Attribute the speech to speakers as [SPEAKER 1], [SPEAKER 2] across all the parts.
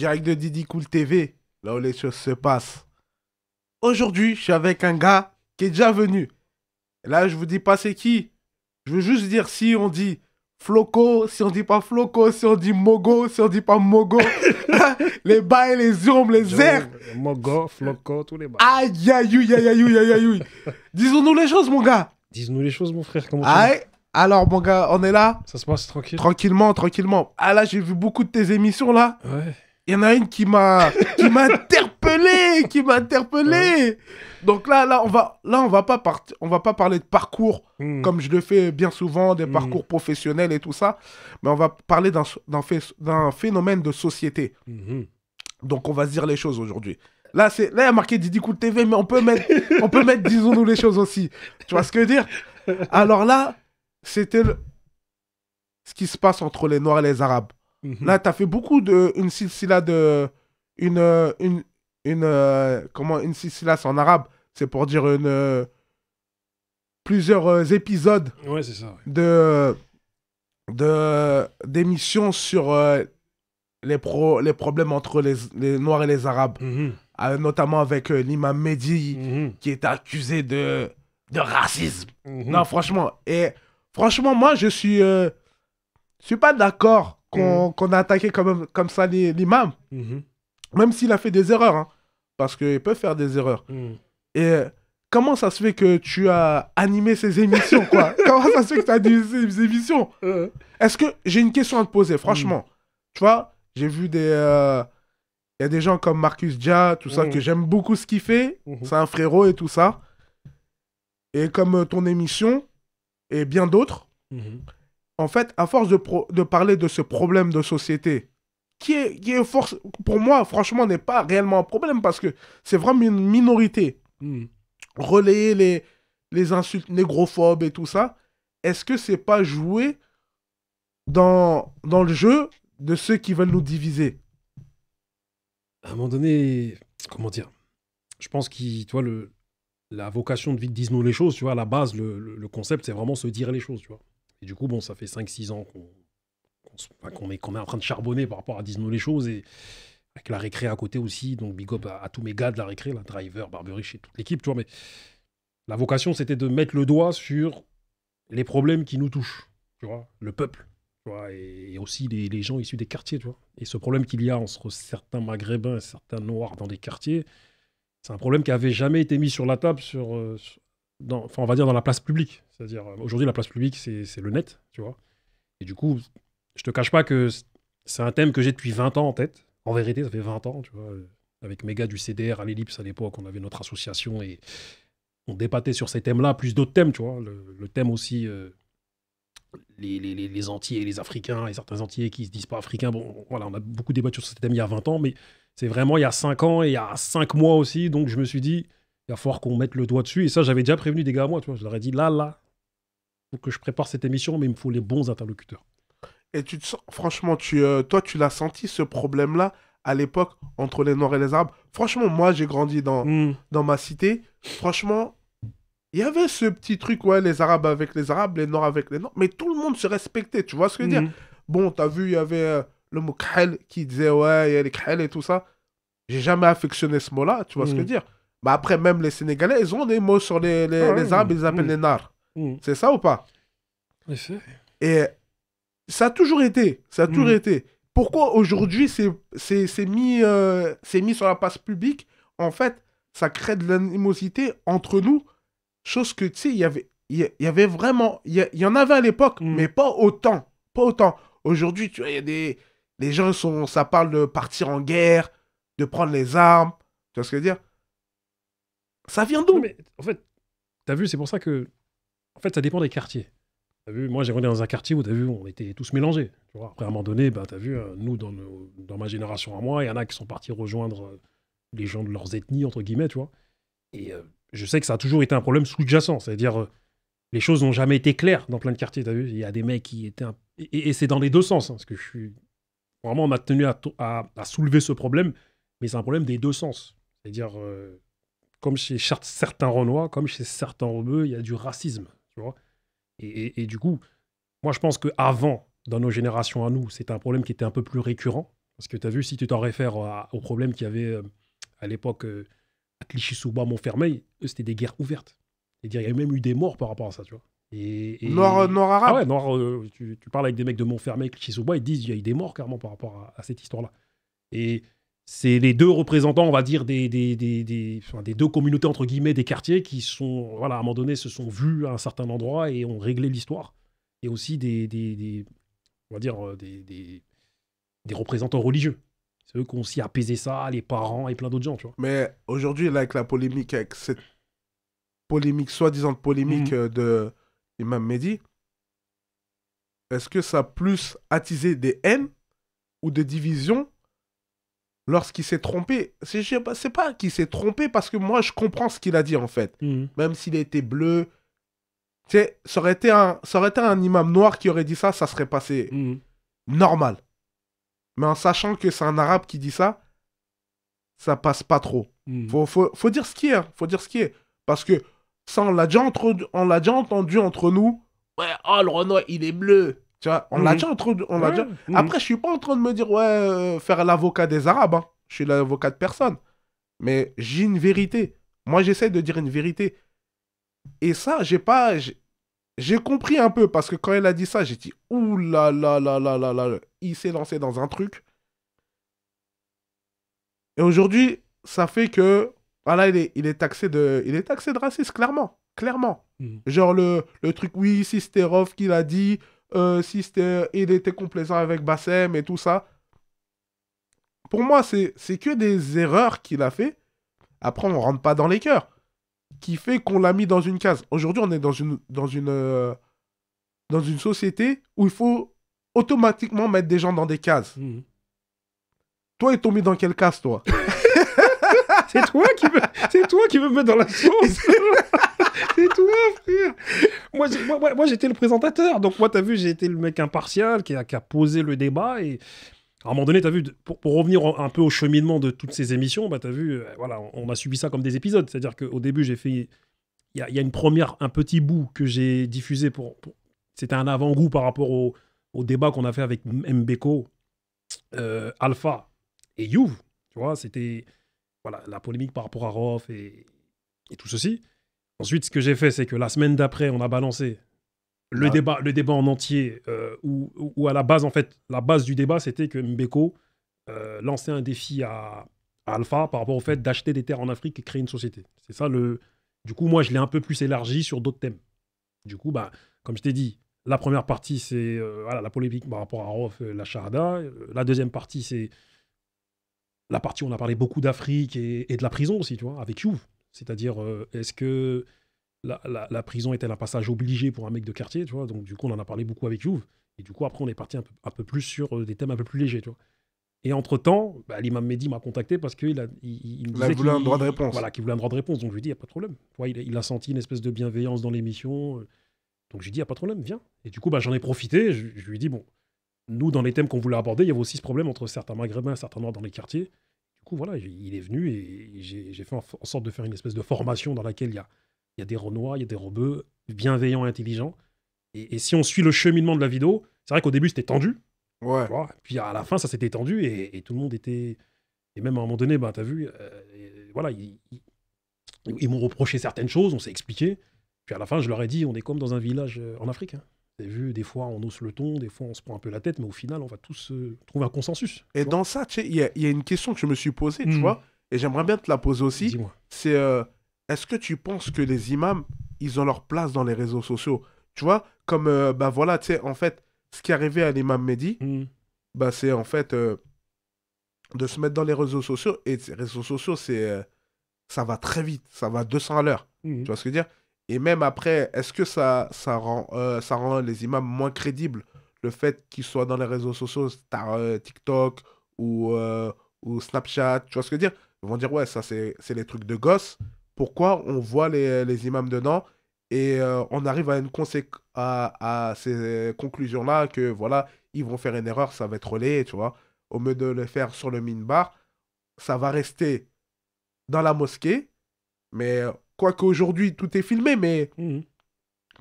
[SPEAKER 1] direct de Didi Cool TV, là où les choses se passent. Aujourd'hui, je suis avec un gars qui est déjà venu. Et là, je vous dis pas c'est qui. Je veux juste dire si on dit Floco, si on dit pas Floco, si on dit Mogo, si on dit pas Mogo. Les bails, les ombres, les airs.
[SPEAKER 2] Mogo, Floco, tous les bails.
[SPEAKER 1] Aïe, aïe, aïe, aïe, aïe, aïe, aïe, aïe. Disons-nous les choses, mon gars.
[SPEAKER 2] Dis-nous les choses, mon frère. Comment tu vas?
[SPEAKER 1] Aïe. Alors, mon gars, on est là.
[SPEAKER 2] Ça se passe tranquille?
[SPEAKER 1] Tranquillement, tranquillement. Ah là, j'ai vu beaucoup de tes émissions, là.
[SPEAKER 2] Ouais.
[SPEAKER 1] Il y en a une qui m'a interpellé, qui m'a interpellé.
[SPEAKER 2] Ouais.
[SPEAKER 1] Donc là, on va pas parler de parcours comme je le fais bien souvent, des parcours professionnels et tout ça, mais on va parler d'un phénomène de société. Donc on va se dire les choses aujourd'hui. Là, il y a marqué Didi Cool TV, mais on peut mettre disons-nous les choses aussi. Tu vois ce que je veux dire? Alors là, c'était ce qui se passe entre les Noirs et les Arabes. Là, tu as fait beaucoup une silsila une silsila, c'est en arabe, c'est pour dire plusieurs épisodes
[SPEAKER 2] Ouais, c'est ça. Ouais.
[SPEAKER 1] d'émissions sur les problèmes entre les Noirs et les Arabes. Notamment avec l'imam Mehdi, qui est accusé de racisme. Non, franchement. Et franchement, moi, je suis pas d'accord qu'on a attaqué comme ça l'imam. Même s'il a fait des erreurs. Hein, parce qu'il peut faire des erreurs. Et comment ça se fait que tu as animé ces émissions, quoi? Comment ça se fait que tu as animé ces émissions? Est-ce que... J'ai une question à te poser, franchement. Tu vois, j'ai vu il y a des gens comme Marcus Dia, tout ça, que j'aime beaucoup ce qu'il fait. C'est un frérot et tout ça. Et comme ton émission, et bien d'autres. En fait, à force de parler de ce problème de société, qui est pour moi, franchement, n'est pas réellement un problème, parce que c'est vraiment une minorité. Relayer les insultes négrophobes et tout ça, est-ce que c'est pas jouer dans le jeu de ceux qui veulent nous diviser?
[SPEAKER 2] À un moment donné, comment dire, je pense que, tu vois, la vocation de Disons les choses, tu vois, à la base, le concept, c'est vraiment se dire les choses, tu vois. Et du coup, bon, ça fait 5-6 ans qu'on est en train de charbonner par rapport à Disons les choses, et avec la récré à côté aussi, donc big up à tous mes gars de la récré, la Driver, Barberich et toute l'équipe, tu vois, mais la vocation, c'était de mettre le doigt sur les problèmes qui nous touchent, tu vois, le peuple, tu vois, et aussi les gens issus des quartiers, tu vois. Et ce problème qu'il y a entre certains Maghrébins et certains Noirs dans des quartiers, c'est un problème qui n'avait jamais été mis sur la table, on va dire dans la place publique. C'est-à-dire, aujourd'hui, la place publique, c'est le net, tu vois. Et du coup, je te cache pas que c'est un thème que j'ai depuis 20 ans en tête. En vérité, ça fait 20 ans, tu vois. Avec mes gars du CDR à l'Ellipse, à l'époque, on avait notre association et on débattait sur ces thèmes-là, plus d'autres thèmes, tu vois. Le thème aussi, les Antillais et les Africains, et certains Antillais qui se disent pas africains. Bon, voilà, on a beaucoup débattu sur ces thèmes il y a 20 ans, mais c'est vraiment il y a 5 ans et il y a 5 mois aussi. Donc, je me suis dit, il va falloir qu'on mette le doigt dessus. Et ça, j'avais déjà prévenu des gars à moi, tu vois. Je leur ai dit, là, faut que je prépare cette émission, mais il me faut les bons interlocuteurs.
[SPEAKER 1] Et tu te sens, franchement, toi, tu l'as senti, ce problème-là, à l'époque, entre les Noirs et les Arabes. Franchement, moi, j'ai grandi dans ma cité. Franchement, il y avait ce petit truc, ouais, les Arabes avec les Arabes, les Noirs avec les Noirs, mais tout le monde se respectait, tu vois ce que je veux dire? Bon, t'as vu, il y avait le mot khel qui disait, ouais, il y a les khel et tout ça. J'ai jamais affectionné ce mot-là, tu vois ce que je veux dire? Bah après, même les Sénégalais, ils ont des mots sur les Arabes, ils les appellent les Nars. C'est ça ou pas?
[SPEAKER 2] En effet.
[SPEAKER 1] Et ça a toujours été, Pourquoi aujourd'hui c'est mis sur la place publique? En fait, ça crée de l'animosité entre nous, chose que, tu sais, il y avait vraiment, il y en avait à l'époque, mais pas autant, Aujourd'hui, tu vois, les gens ça parle de partir en guerre, de prendre les armes, tu vois ce que je veux dire? Ça vient d'où?
[SPEAKER 2] Non, mais en fait, t'as vu, c'est pour ça que, en fait, ça dépend des quartiers. T'as vu, moi, j'ai grandi dans un quartier où, t'as vu, on était tous mélangés. Tu vois, après, à un moment donné, bah, t'as vu, nous, dans ma génération à moi, il y en a qui sont partis rejoindre les gens de leurs ethnies, entre guillemets, tu vois. Et je sais que ça a toujours été un problème sous-jacent. C'est-à-dire, les choses n'ont jamais été claires dans plein de quartiers, t'as vu. Il y a des mecs qui étaient... Et c'est dans les deux sens, hein, parce que je suis... Vraiment, on a tenu à soulever ce problème, mais c'est un problème des deux sens. C'est-à-dire, comme chez certains Renois, comme chez certains Rebeux, il y a du racisme, tu vois. Et du coup, moi, je pense qu'avant, dans nos générations à nous, c'était un problème qui était un peu plus récurrent. Parce que tu as vu, si tu t'en réfères au problème qu'il y avait à l'époque à Clichy-sous-Bois, Montfermeil, eux, c'était des guerres ouvertes. C'est-à-dire, il y a même eu des morts par rapport à ça, tu vois.
[SPEAKER 1] Nord arabe.
[SPEAKER 2] Ah ouais, tu parles avec des mecs de Montfermeil, Clichy-sous-Bois, ils te disent qu'il y a eu des morts, carrément, par rapport à cette histoire-là. Et c'est les deux représentants, on va dire, des deux communautés, entre guillemets, des quartiers qui sont, voilà, à un moment donné, se sont vus à un certain endroit et ont réglé l'histoire. Et aussi on va dire, des représentants religieux. C'est eux qui ont aussi apaisé ça, les parents et plein d'autres gens, tu vois.
[SPEAKER 1] Mais aujourd'hui, là, avec la polémique, avec cette polémique, soi-disant polémique de Imam Mehdi, est-ce que ça a plus attisé des haines ou des divisions lorsqu'il s'est trompé? C'est pas qu'il s'est trompé, parce que moi, je comprends ce qu'il a dit, en fait. Même s'il était bleu. Tu sais, ça aurait été un imam noir qui aurait dit ça, ça serait passé normal. Mais en sachant que c'est un arabe qui dit ça, ça passe pas trop. Faut dire ce qui est, hein. Faut dire ce qui est. Parce que ça, on l'a déjà entendu entre nous. Ouais, oh, le Renoir, il est bleu. Tu vois, on l'a déjà entendu. Après, je suis pas en train de me dire, faire l'avocat des Arabes. Hein. Je suis l'avocat de personne. Mais j'ai une vérité. Moi, j'essaie de dire une vérité. Et ça, j'ai compris un peu, parce que quand elle a dit ça, j'ai dit, ouh là là là là là là, il s'est lancé dans un truc. Et aujourd'hui, ça fait que, voilà, il est taxé de raciste, clairement. Clairement. Genre le truc, oui, si c'était Rof qui l'a dit, il était complaisant avec Bassem et tout ça. Pour moi, c'est que des erreurs qu'il a fait. Après, on rentre pas dans les cœurs. Qui fait qu'on l'a mis dans une case. Aujourd'hui, on est dans une société où il faut automatiquement mettre des gens dans des cases. Toi, ils t'ont mis dans quelle case, toi?
[SPEAKER 2] C'est toi qui veux me mettre dans la sauce. C'est toi, frère. Moi, j'étais le présentateur. Donc, moi, t'as vu, j'ai été le mec impartial qui a posé le débat. Et à un moment donné, t'as vu, pour revenir un peu au cheminement de toutes ces émissions, bah, t'as vu, voilà, on a subi ça comme des épisodes. C'est-à-dire qu'au début, j'ai fait... Il y a un petit bout que j'ai diffusé c'était un avant-goût par rapport au débat qu'on a fait avec Mbeko, Alpha et Youv. Tu vois, c'était voilà, la polémique par rapport à Rof et tout ceci. Ensuite, ce que j'ai fait, c'est que la semaine d'après, on a balancé le débat en entier, où à la base, en fait, la base du débat, c'était que Mbeko lançait un défi à Alpha par rapport au fait d'acheter des terres en Afrique et créer une société. C'est ça Du coup, moi, je l'ai un peu plus élargi sur d'autres thèmes. Du coup, bah, comme je t'ai dit, la première partie, c'est voilà, la polémique par rapport à Rof, la Shahada. La deuxième partie, c'est la partie où on a parlé beaucoup d'Afrique et de la prison aussi, tu vois, avec Youv. C'est-à-dire, est-ce que la prison était un passage obligé pour un mec de quartier, tu vois? Donc, du coup, on en a parlé beaucoup avec Youv. Et du coup, après, on est parti un peu plus sur des thèmes un peu plus légers, tu vois. Et entre-temps, bah, l'imam Mehdi m'a contacté parce qu'il me disait
[SPEAKER 1] voulait un droit de réponse.
[SPEAKER 2] Voilà, qu'il voulait un droit de réponse. Donc, je lui ai dit, il n'y a pas de problème. Tu vois, il a senti une espèce de bienveillance dans l'émission. Donc, j'ai dit, il n'y a pas de problème, viens. Et du coup, bah, j'en ai profité. Je lui ai dit, bon, nous, dans les thèmes qu'on voulait aborder, il y avait aussi ce problème entre certains Maghrébins et certains Noirs dans les quartiers. Du coup, voilà, il est venu et j'ai fait en sorte de faire une espèce de formation dans laquelle il y a des Renois, il y a des Rebeux, bienveillants et intelligents. Et si on suit le cheminement de la vidéo, c'est vrai qu'au début, c'était tendu.
[SPEAKER 1] Ouais.
[SPEAKER 2] Tu vois, et puis à la fin, ça s'était tendu et tout le monde était... Et même à un moment donné, bah, t'as vu, voilà, ils m'ont reproché certaines choses, on s'est expliqué. Puis à la fin, je leur ai dit, on est comme dans un village en Afrique. Hein. Vous avez vu, des fois, on hausse le ton, des fois, on se prend un peu la tête, mais au final, on va tous trouver un consensus.
[SPEAKER 1] Et dans ça, tu sais, il y a une question que je me suis posée, tu vois, et j'aimerais bien te la poser aussi.
[SPEAKER 2] Dis-moi.
[SPEAKER 1] C'est, est-ce que tu penses que les imams, ils ont leur place dans les réseaux sociaux? Tu vois, comme, bah voilà, tu sais, en fait, ce qui est arrivé à l'imam Mehdi, bah, c'est en fait de se mettre dans les réseaux sociaux. Et ces réseaux sociaux, ça va très vite, ça va 200 à l'heure. Tu vois ce que je veux dire? Et même après, est-ce que ça rend les imams moins crédibles, le fait qu'ils soient dans les réseaux sociaux, TikTok ou Snapchat, tu vois ce que je veux dire? Ils vont dire, ouais, ça c'est les trucs de gosses. Pourquoi on voit les imams dedans et on arrive à ces conclusions-là que voilà, ils vont faire une erreur, ça va être relayé, tu vois. Au lieu de le faire sur le minbar, ça va rester dans la mosquée, mais quoique aujourd'hui tout est filmé, mais il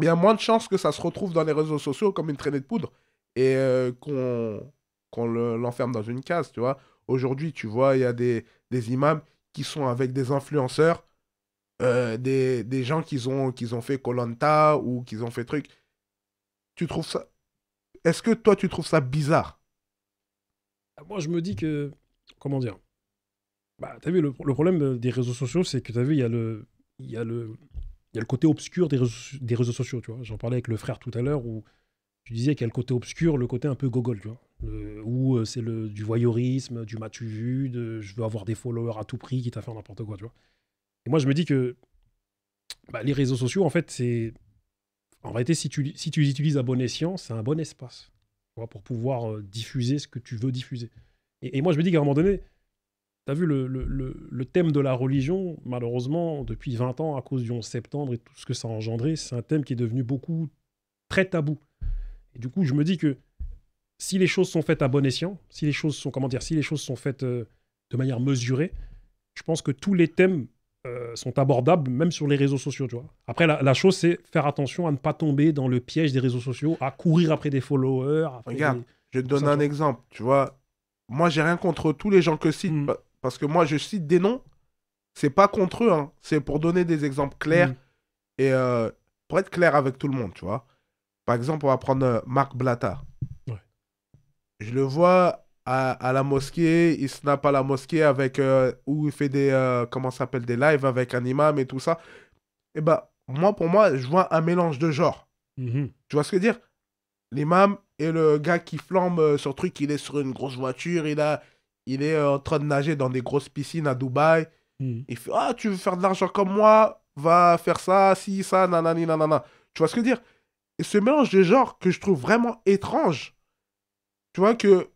[SPEAKER 1] y a moins de chances que ça se retrouve dans les réseaux sociaux comme une traînée de poudre et qu'on l'enferme dans une case, tu vois. Aujourd'hui, tu vois, il y a des imams qui sont avec des influenceurs, des gens qui ont fait koh ou qui ont fait truc. Tu trouves ça... Est-ce que toi, tu trouves ça bizarre?
[SPEAKER 2] Moi, je me dis que... Comment dire? Bah, t'as vu, le problème des réseaux sociaux, c'est que t'as vu, il y a le côté obscur des réseaux sociaux, tu vois. J'en parlais avec le frère tout à l'heure, où tu disais qu'il y a le côté obscur, le côté un peu gogol, tu vois. Où c'est du voyeurisme, du m'as-tu vu, je veux avoir des followers à tout prix, quitte à faire n'importe quoi, tu vois. Et moi, je me dis que les réseaux sociaux, en fait, c'est... En réalité, si tu les utilises à bon escient, c'est un bon espace, tu vois, pour pouvoir diffuser ce que tu veux diffuser. Et moi, je me dis qu'à un moment donné, t'as vu le thème de la religion, malheureusement, depuis 20 ans, à cause du 11 septembre et tout ce que ça a engendré, c'est un thème qui est devenu très tabou. Et du coup, je me dis que si les choses sont faites à bon escient, si les choses sont faites de manière mesurée, je pense que tous les thèmes sont abordables, même sur les réseaux sociaux, tu vois. Après, la chose, c'est faire attention à ne pas tomber dans le piège des réseaux sociaux, à courir après des followers.
[SPEAKER 1] Regarde, je vais te donner un exemple, tu vois. Moi, j'ai rien contre tous les gens que cite, parce que moi, je cite des noms, c'est pas contre eux, hein. C'est pour donner des exemples clairs et pour être clair avec tout le monde, tu vois. Par exemple, on va prendre Marc Blatta.
[SPEAKER 2] Ouais.
[SPEAKER 1] Je le vois à la mosquée, il snap à la mosquée avec où il fait des comment ça s'appelle, des lives avec un imam et tout ça. Et bah pour moi, je vois un mélange de genres. Tu vois ce que je veux dire? L'imam et le gars qui flambe sur truc, il est sur une grosse voiture, il est en train de nager dans des grosses piscines à Dubaï. Il fait ah, tu veux faire de l'argent comme moi, va faire ça, si ça, nanani nanana. Tu vois ce que je veux dire? Et ce mélange de genres que je trouve vraiment étrange. Tu vois que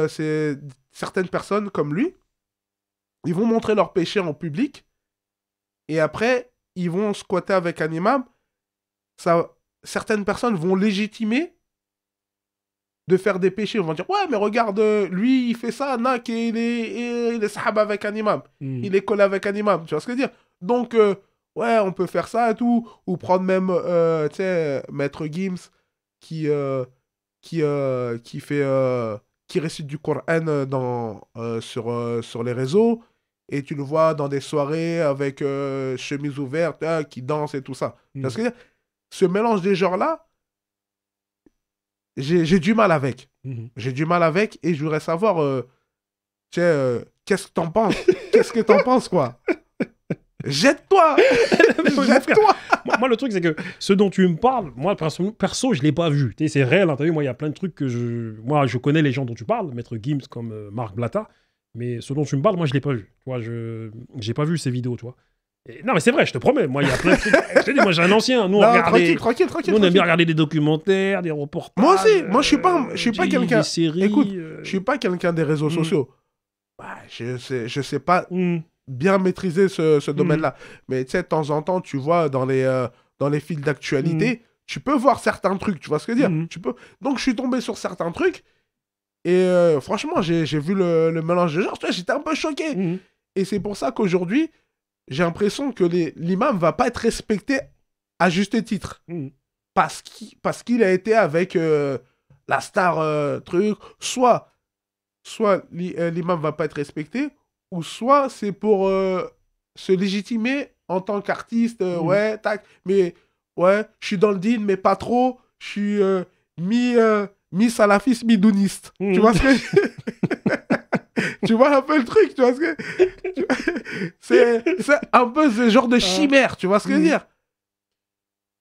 [SPEAKER 1] c'est certaines personnes comme lui, ils vont montrer leur péché en public et après, ils vont squatter avec un imam. Certaines personnes vont légitimer de faire des péchés. Ils vont dire, ouais, mais regarde, lui, il fait ça, Nak, il est sahab avec un imam. Il est collé avec un imam. Tu vois ce que je veux dire? Donc, ouais, on peut faire ça et tout. Ou prendre même, tu sais, Maître Gims qui récite du Coran sur les réseaux, et tu le vois dans des soirées avec chemise ouverte, qui danse et tout ça. Parce que ce mélange des genres-là, j'ai du mal avec. J'ai du mal avec, et je voudrais savoir, qu'est-ce que t'en penses? Qu'est-ce que t'en penses, quoi? Jette-toi! Jette-toi!
[SPEAKER 2] Moi, le truc, c'est que ce dont tu me parles, moi, perso, je l'ai pas vu. C'est réel, hein, t'as vu, moi, il y a plein de trucs que moi, je connais les gens dont tu parles, Maître Gims comme Marc Blatta, mais ce dont tu me parles, moi, je l'ai pas vu. Tu vois, j'ai pas vu ces vidéos, tu vois. Non, mais c'est vrai, je te promets, moi, il y a plein de trucs. Je te dis, moi, j'ai un ancien. Nous,
[SPEAKER 1] tranquille.
[SPEAKER 2] Nous, on aime bien regarder des documentaires, des reportages.
[SPEAKER 1] Moi aussi, moi, je suis pas quelqu'un.
[SPEAKER 2] Des séries,
[SPEAKER 1] écoute, je suis pas quelqu'un des réseaux sociaux. Bah, je sais pas bien maîtriser ce domaine-là. Mais tu sais, de temps en temps, tu vois, dans les fils d'actualité, tu peux voir certains trucs, tu vois ce que je veux dire? Tu peux... Donc, je suis tombé sur certains trucs, et franchement, j'ai vu le mélange de genres, j'étais un peu choqué. Et c'est pour ça qu'aujourd'hui, j'ai l'impression que l'imam va pas être respecté à juste titre. Parce qu'il a été avec la star truc. Soit l'imam va pas être respecté, ou soit c'est pour se légitimer en tant qu'artiste. Ouais, tac. Mais ouais, je suis dans le din, mais pas trop. Je suis mi-salafiste, mi-douniste. Tu vois ce que... Tu vois un peu le truc, tu vois ce que... C'est un peu ce genre de chimère, tu vois ce que je veux dire?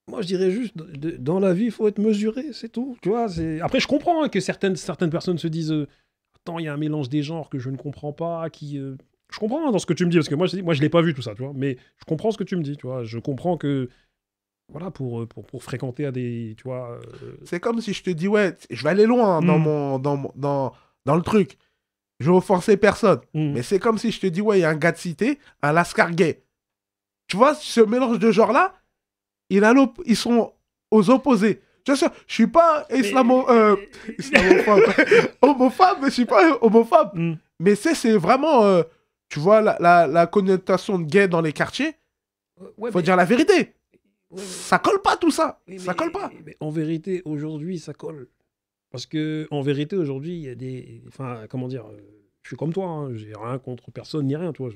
[SPEAKER 2] Moi, je dirais juste, dans la vie, il faut être mesuré, c'est tout. Tu vois, après, je comprends que certaines personnes se disent attends, il y a un mélange des genres que je ne comprends pas, Je comprends dans ce que tu me dis, parce que moi, je ne l'ai pas vu tout ça, tu vois, mais je comprends ce que tu me dis, tu vois. Je comprends que, voilà, pour fréquenter à des, tu vois...
[SPEAKER 1] C'est comme si je te dis, ouais, je vais aller loin dans le truc. Je vais offenser personne. Mais c'est comme si je te dis, ouais, il y a un gars de cité, un lascar gay. Tu vois, ce mélange de genres-là, ils sont aux opposés. Je suis pas islamophobe. Homophobe, mais je suis pas homophobe. Mais c'est vraiment, tu vois, la connotation de gay dans les quartiers. Faut dire la vérité. Ça colle pas tout ça. Ça colle pas.
[SPEAKER 2] Mais en vérité, aujourd'hui, ça colle. Parce que en vérité, aujourd'hui, il y a des... Enfin, comment dire, je suis comme toi, hein, j'ai rien contre personne ni rien, toi.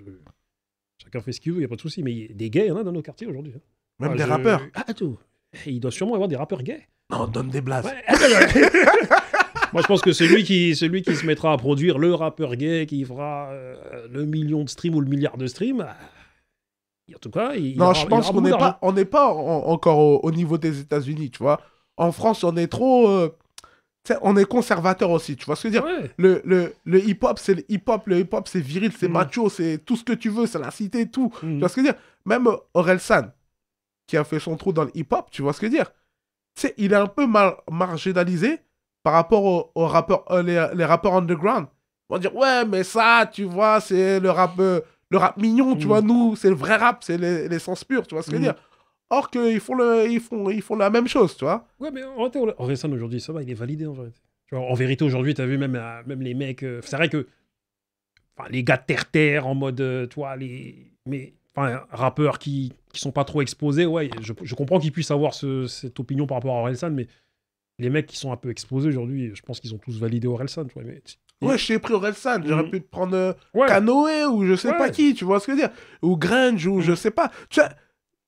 [SPEAKER 2] Chacun fait ce qu'il veut, il n'y a pas de souci. Mais des gays, il y en a dans nos quartiers aujourd'hui. Hein.
[SPEAKER 1] Même des rappeurs.
[SPEAKER 2] Ah, tout. Il doit sûrement y avoir des rappeurs gays.
[SPEAKER 1] Non, donne des blagues.
[SPEAKER 2] Ouais. Moi, je pense que celui qui se mettra à produire le rappeur gay qui fera le million de streams ou le milliard de streams, en tout cas,
[SPEAKER 1] non, je pense qu'on n'est pas encore au niveau des États-Unis, tu vois. En France, on est trop... on est conservateur aussi, tu vois ce que je veux dire.
[SPEAKER 2] Ouais.
[SPEAKER 1] Le hip-hop, c'est le hip-hop, c'est viril, c'est macho, c'est tout ce que tu veux, c'est la cité, tout. Tu vois ce que je veux dire. Même Orelsan, qui a fait son trou dans le hip-hop, tu vois ce que je veux dire. Il est un peu marginalisé par rapport aux rappeurs, les rappeurs underground. Ils vont dire, ouais, mais ça, tu vois, c'est le rap mignon, tu vois, nous, c'est le vrai rap, c'est l'essence pure, tu vois ce que je veux dire. Or qu'ils ils font la même chose, tu vois.
[SPEAKER 2] Ouais, mais en réalité, Orelsan aujourd'hui, ça va, il est validé en vérité. Tu vois, en vérité, aujourd'hui, tu as vu même les mecs. C'est vrai que les gars terre-terre en mode, tu vois, rappeurs qui sont pas trop exposés, ouais, je comprends qu'ils puissent avoir cette opinion par rapport à Orelsan, mais les mecs qui sont un peu exposés aujourd'hui, je pense qu'ils ont tous validé Orelsan, tu vois.
[SPEAKER 1] Ouais, je t'ai pris Orelsan, j'aurais pu te prendre Canoë ou je sais pas qui, tu vois ce que je veux dire. Ou Grange ou je sais pas. Tu vois,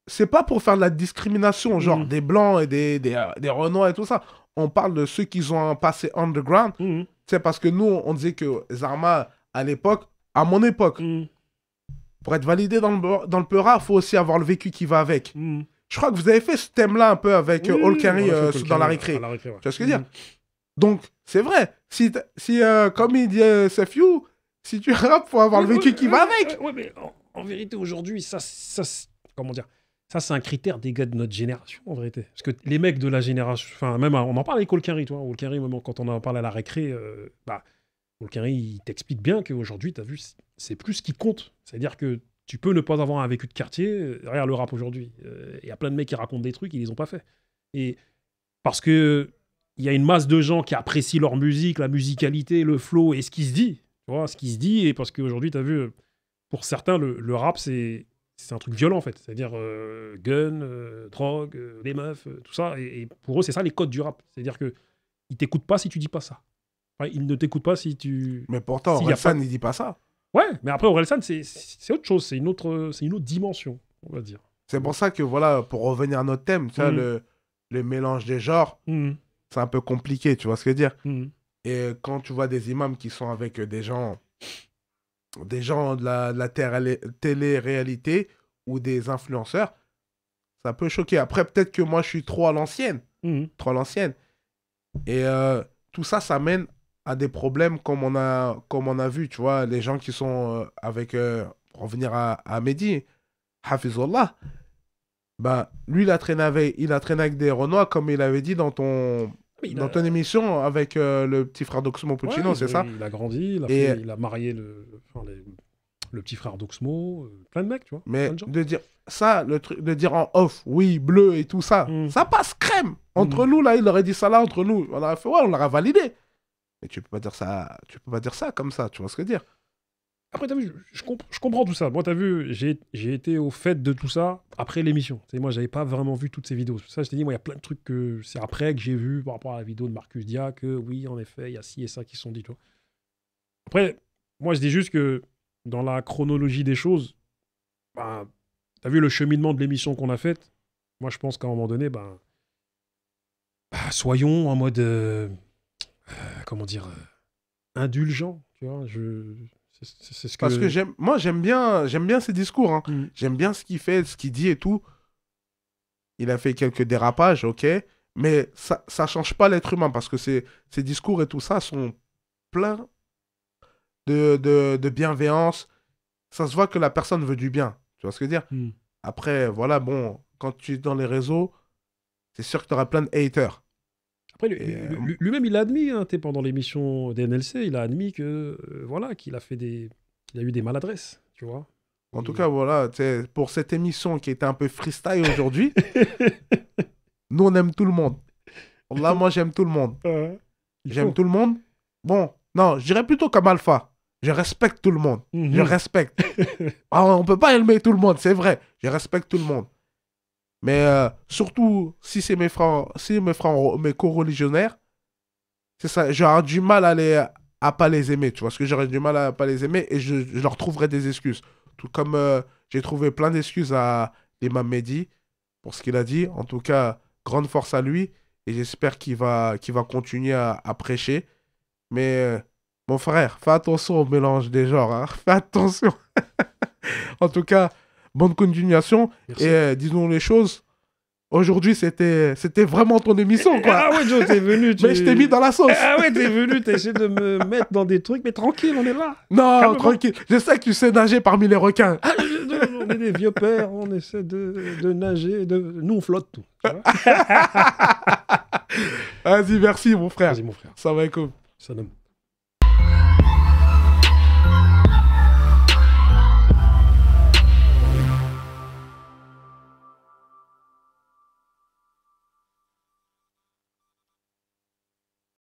[SPEAKER 1] c'est pas pour faire de la discrimination, genre des blancs et des renois et tout ça. On parle de ceux qui ont un passé underground. Tu sais, parce que nous, on disait que Zarma, à l'époque, à mon époque, pour être validé dans le Peura, il faut aussi avoir le vécu qui va avec. Je crois que vous avez fait ce thème-là un peu avec All Carry dans la récré. Tu vois ce que je veux dire. Donc, c'est vrai. Si comme il dit Sefiu, si tu rappes, faut avoir le vécu qui va avec.
[SPEAKER 2] Ouais, mais en vérité, aujourd'hui, ça comment dire, ça, c'est un critère des gars de notre génération, en vérité. Parce que les mecs de la génération... Enfin, même, on en parle avec All Carry, toi. All Carry, même quand on en parle à la récré, All Carry, il t'explique bien qu'aujourd'hui, t'as vu, c'est plus ce qui compte. C'est-à-dire que tu peux ne pas avoir un vécu de quartier. Regarde le rap aujourd'hui. Il y a plein de mecs qui racontent des trucs, ils les ont pas fait. Et parce que il y a une masse de gens qui apprécient leur musique, la musicalité, le flow et ce qui se dit. Tu vois, ce qui se dit. Et parce qu'aujourd'hui, tu as vu, pour certains, le rap, c'est un truc violent, en fait. C'est-à-dire gun, drogue, les meufs, tout ça. Et pour eux, c'est ça les codes du rap. C'est-à-dire qu'ils ne t'écoutent pas si tu dis pas ça. Enfin, ils ne t'écoutent pas si tu...
[SPEAKER 1] Mais pourtant, Orelsan, il dit pas ça.
[SPEAKER 2] Ouais, mais après, Orelsan, c'est autre chose. C'est une autre dimension, on va dire.
[SPEAKER 1] C'est pour ça que, voilà, pour revenir à notre thème, tu vois, le mélange des genres, c'est un peu compliqué, tu vois ce que je veux dire. Et quand tu vois des imams qui sont avec des gens de la télé-réalité ou des influenceurs, ça peut choquer. Après, peut-être que moi, je suis trop à l'ancienne. Trop à l'ancienne. Et tout ça, ça mène à des problèmes comme on a vu, tu vois, les gens qui sont avec... pour revenir à Mehdi, Hafizullah, ben, lui, il a traîné avec des Renois, comme il avait dit dans ton émission avec le petit frère d'Oxmo Puccino, c'est ça?
[SPEAKER 2] Il a grandi, il a marié le petit frère d'Oxmo, plein de mecs, tu vois.
[SPEAKER 1] Mais de dire ça, de dire en off, oui, bleu et tout ça, ça passe crème. Entre nous, là, il aurait dit ça là, entre nous. On aurait fait, ouais, on l'aurait validé. Mais tu peux pas dire ça comme ça, tu vois ce que je veux dire?
[SPEAKER 2] Après, t'as vu, je comprends tout ça. Moi, t'as vu, j'ai été au fait de tout ça après l'émission. Moi, j'avais pas vraiment vu toutes ces vidéos. Ça, je t'ai dit, moi, il y a plein de trucs que c'est après que j'ai vu par rapport à la vidéo de Marcus Dia, que oui, en effet, il y a ci et ça qui sont dit. Tu vois. Après, moi, je dis juste que dans la chronologie des choses, bah, t'as vu le cheminement de l'émission qu'on a faite. Moi, je pense qu'à un moment donné, soyons en mode, comment dire, indulgent. Tu vois, c'est ce que...
[SPEAKER 1] Parce que j'aime bien ses discours. Hein. J'aime bien ce qu'il fait, ce qu'il dit et tout. Il a fait quelques dérapages, ok. Mais ça change pas l'être humain parce que ses discours et tout ça sont pleins de bienveillance. Ça se voit que la personne veut du bien. Tu vois ce que je veux dire? Après, voilà, bon, quand tu es dans les réseaux, c'est sûr que tu auras plein de haters.
[SPEAKER 2] Après, lui-même, il a admis, hein, pendant l'émission DNLC, il a admis que, voilà, qu'il a eu des maladresses, tu vois.
[SPEAKER 1] En tout cas, voilà, pour cette émission qui était un peu freestyle aujourd'hui, nous, on aime tout le monde. Là, moi, j'aime tout le monde. J'aime tout le monde. Bon, non, je dirais plutôt comme Alpha. Je respecte tout le monde. Je respecte. On peut pas aimer tout le monde, c'est vrai. Je respecte tout le monde. Mais surtout, si c'est mes frères, mes co-religionnaires, c'est ça, j'aurais du mal à pas les aimer, tu vois, parce que j'aurais du mal à pas les aimer et je leur trouverais des excuses. Tout comme j'ai trouvé plein d'excuses à l'imam Mehdi pour ce qu'il a dit. En tout cas, grande force à lui et j'espère qu'il va continuer à prêcher. Mais mon frère, fais attention au mélange des genres, hein. Fais attention. En tout cas, bonne continuation.
[SPEAKER 2] Merci.
[SPEAKER 1] Et disons les choses. Aujourd'hui, c'était vraiment ton émission, quoi.
[SPEAKER 2] Ah ouais, Joe, t'es venu.
[SPEAKER 1] Mais je t'ai mis dans la sauce.
[SPEAKER 2] Ah ouais, t'es venu, t'as essayé de me mettre dans des trucs, mais tranquille, on est là.
[SPEAKER 1] Non,
[SPEAKER 2] Calme-toi.
[SPEAKER 1] tranquille. Je sais que tu sais nager parmi les requins.
[SPEAKER 2] Ah, on est des vieux pères, on essaie de nager. Nous, on flotte tout. Tu vois.
[SPEAKER 1] Vas-y, merci, mon frère.
[SPEAKER 2] Vas-y, mon frère.
[SPEAKER 1] Ça va être cool.
[SPEAKER 2] Salam.